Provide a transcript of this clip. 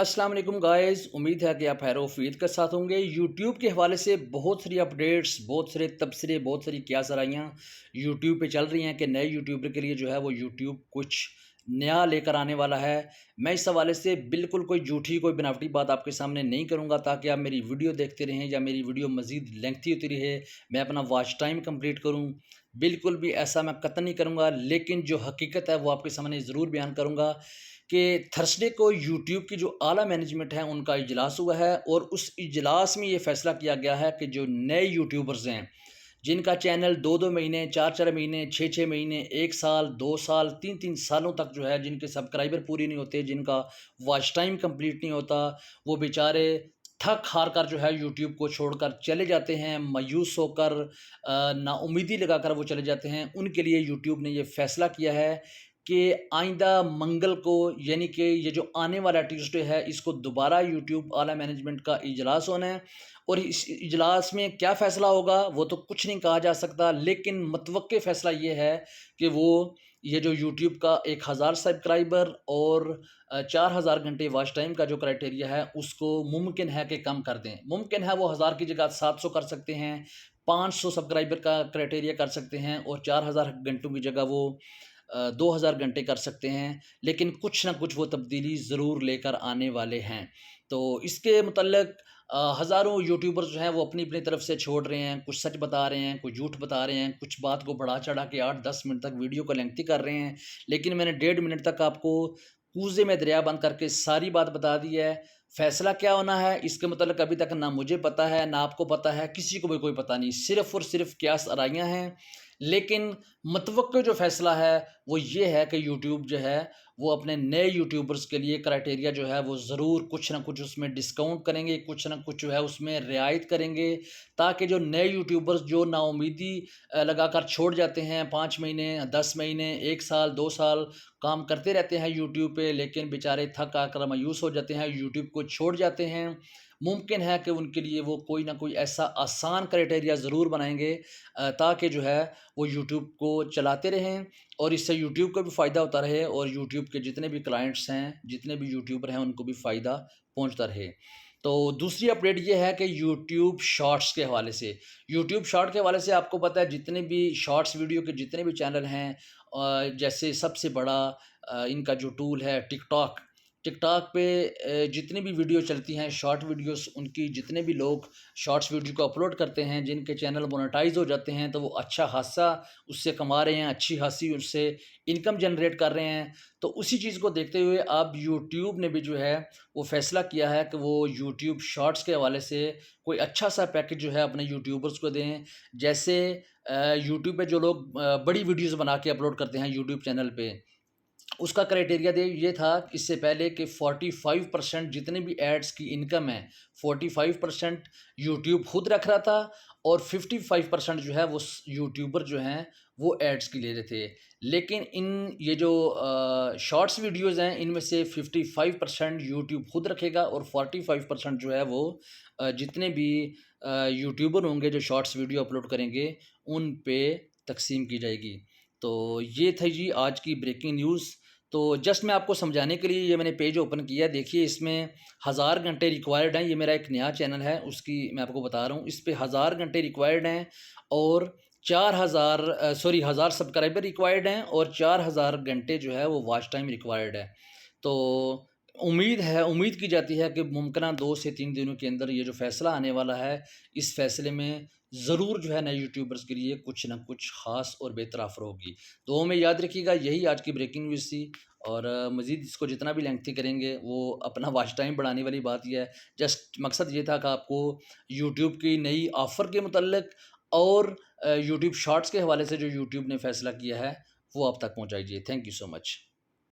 अस्सलाम वालेकुम गाइस, उम्मीद है कि आप खैर वफीद के साथ होंगे। यूट्यूब के हवाले से बहुत सारी अपडेट्स, बहुत सारे तबसरे, बहुत सारी क्या सराहियाँ यूट्यूब पे चल रही हैं कि नए यूट्यूबर के लिए जो है वो यूट्यूब कुछ नया लेकर आने वाला है। मैं इस हवाले से बिल्कुल कोई झूठी, कोई बनावटी बात आपके सामने नहीं करूँगा ताकि आप मेरी वीडियो देखते रहें या मेरी वीडियो मज़ीद लेंथी होती रहे, मैं अपना वॉच टाइम कंप्लीट करूँ। बिल्कुल भी ऐसा मैं कतई नहीं करूँगा, लेकिन जो हकीकत है वो आपके सामने ज़रूर बयान करूँगा कि थर्सडे को यूट्यूब की जो आला मैनेजमेंट है उनका इजलास हुआ है और उस इजलास में ये फैसला किया गया है कि जो नए यूट्यूबर्स हैं, जिनका चैनल 2-2 महीने, 4-4 महीने, 6-6 महीने, 1 साल, 2 साल, 3-3 सालों तक जो है जिनके सब्सक्राइबर पूरे नहीं होते, जिनका वॉच टाइम कंप्लीट नहीं होता, वो बेचारे थक हार कर जो है यूट्यूब को छोड़कर चले जाते हैं, मायूस होकर नाउम्मीदी लगाकर वो चले जाते हैं। उनके लिए यूट्यूब ने ये फैसला किया है कि आइंदा मंगल को, यानी कि ये जो आने वाला ट्यूसडे है, इसको दोबारा यूट्यूब आला मैनेजमेंट का इजलास होना है और इस इजलास में क्या फ़ैसला होगा वो तो कुछ नहीं कहा जा सकता, लेकिन मतवक्के फ़ैसला ये है कि वो ये जो यूट्यूब का 1000 सब्सक्राइबर और 4000 घंटे वॉच टाइम का जो क्राइटेरिया है उसको मुमकिन है कि कम कर दें। मुमकिन है वो 1000 की जगह 700 कर सकते हैं, 500 सब्सक्राइबर का क्राइटेरिया कर सकते हैं और 4000 घंटों की जगह वो 2000 घंटे कर सकते हैं, लेकिन कुछ ना कुछ वो तब्दीली ज़रूर लेकर आने वाले हैं। तो इसके मुतल्लिक़ हज़ारों यूट्यूबर्स जो हैं वो अपनी-अपनी तरफ से छोड़ रहे हैं, कुछ सच बता रहे हैं, कुछ झूठ बता रहे हैं, कुछ बात को बढ़ा-चढ़ा के 8-10 मिनट तक वीडियो को लेंथी कर रहे हैं। लेकिन मैंने 1.5 मिनट तक आपको कूज़े में दरिया बंद करके सारी बात बता दी है। फ़ैसला क्या होना है इसके मुतल्लिक़ अभी तक ना मुझे पता है, ना आपको पता है, किसी को भी कोई पता नहीं। सिर्फ़ और सिर्फ़ क़ियास-आराइयाँ हैं। लेकिन मतवक्किल जो फ़ैसला है वो ये है कि यूट्यूब जो है वो अपने नए यूट्यूबर्स के लिए क्राइटेरिया जो है वो ज़रूर कुछ ना कुछ उसमें डिस्काउंट करेंगे, कुछ ना कुछ जो है उसमें रियायत करेंगे, ताकि जो नए यूट्यूबर्स जो नाउम्मीदी लगाकर छोड़ जाते हैं, 5 महीने, 10 महीने, 1 साल, 2 साल काम करते रहते हैं यूट्यूब पे, लेकिन बेचारे थक आकर मायूस हो जाते हैं, यूट्यूब को छोड़ जाते हैं। मुमकिन है कि उनके लिए वो कोई ना कोई ऐसा आसान क्राइटेरिया ज़रूर बनाएँगे ताकि जो है वो यूट्यूब को चलाते रहें और इससे यूट्यूब को भी फ़ायदा होता रहे और यूट्यूब के जितने भी क्लाइंट्स हैं, जितने भी यूट्यूबर हैं, उनको भी फ़ायदा पहुँचता रहे। तो दूसरी अपडेट ये है कि यूट्यूब शॉर्ट्स के हवाले से, यूट्यूब शॉर्ट के हवाले से आपको पता है जितने भी शॉर्ट्स वीडियो के जितने भी चैनल हैं, जैसे सबसे बड़ा इनका जो टूल है टिकटॉक, टिकटॉक पे जितनी भी वीडियो चलती हैं शॉर्ट वीडियोस, उनकी जितने भी लोग शॉर्ट्स वीडियो को अपलोड करते हैं, जिनके चैनल मोनेटाइज हो जाते हैं, तो वो अच्छा खासा उससे कमा रहे हैं, अच्छी खासी उससे इनकम जनरेट कर रहे हैं। तो उसी चीज़ को देखते हुए अब यूट्यूब ने भी जो है वो फ़ैसला किया है कि वो यूट्यूब शॉर्ट्स के हवाले से कोई अच्छा सा पैकेज जो है अपने यूट्यूबर्स को दें। जैसे यूट्यूब पे जो लोग बड़ी वीडियोज़ बना के अपलोड करते हैं यूट्यूब चैनल पे, उसका क्राइटेरिया दे ये था इससे पहले कि 45% जितने भी एड्स की इनकम है, 45% यूट्यूब खुद रख रहा था और 55% जो है वो यूट्यूबर जो हैं वो एड्स की ले रहे थे। लेकिन इन ये जो शॉर्ट्स वीडियोज़ हैं इनमें से 55% यूट्यूब खुद रखेगा और 45% जो है वो जितने भी यूट्यूबर होंगे जो शॉर्ट्स वीडियो अपलोड करेंगे उन पे तकसीम की जाएगी। तो ये थी जी आज की ब्रेकिंग न्यूज़। तो जस्ट मैं आपको समझाने के लिए ये मैंने पेज ओपन किया है। देखिए इसमें 1000 घंटे रिक्वायर्ड हैं। ये मेरा एक नया चैनल है, उसकी मैं आपको बता रहा हूँ। इस पे 1000 घंटे रिक्वायर्ड हैं और 1000 सब्सक्राइबर रिक्वायर्ड हैं और 4000 घंटे जो है वो वॉच टाइम रिक्वायर्ड है। तो उम्मीद की जाती है कि मुमकिन 2 से 3 दिनों के अंदर ये जो फ़ैसला आने वाला है, इस फ़ैसले में ज़रूर जो है नए यूट्यूबर्स के लिए कुछ ना कुछ ख़ास और बेहतर ऑफ़र होगी। दुआओं में याद रखिएगा। यही आज की ब्रेकिंग न्यूज़ थी और मज़ीद इसको जितना भी लेंथी करेंगे वो अपना वॉच टाइम बढ़ाने वाली बात ही है। जस्ट मकसद ये था कि आपको यूट्यूब की नई ऑफ़र के मुतल्लिक और यूट्यूब शॉर्ट्स के हवाले से जो यूट्यूब ने फ़ैसला किया है, वो आप तक पहुँचाई जाए। Thank you so much.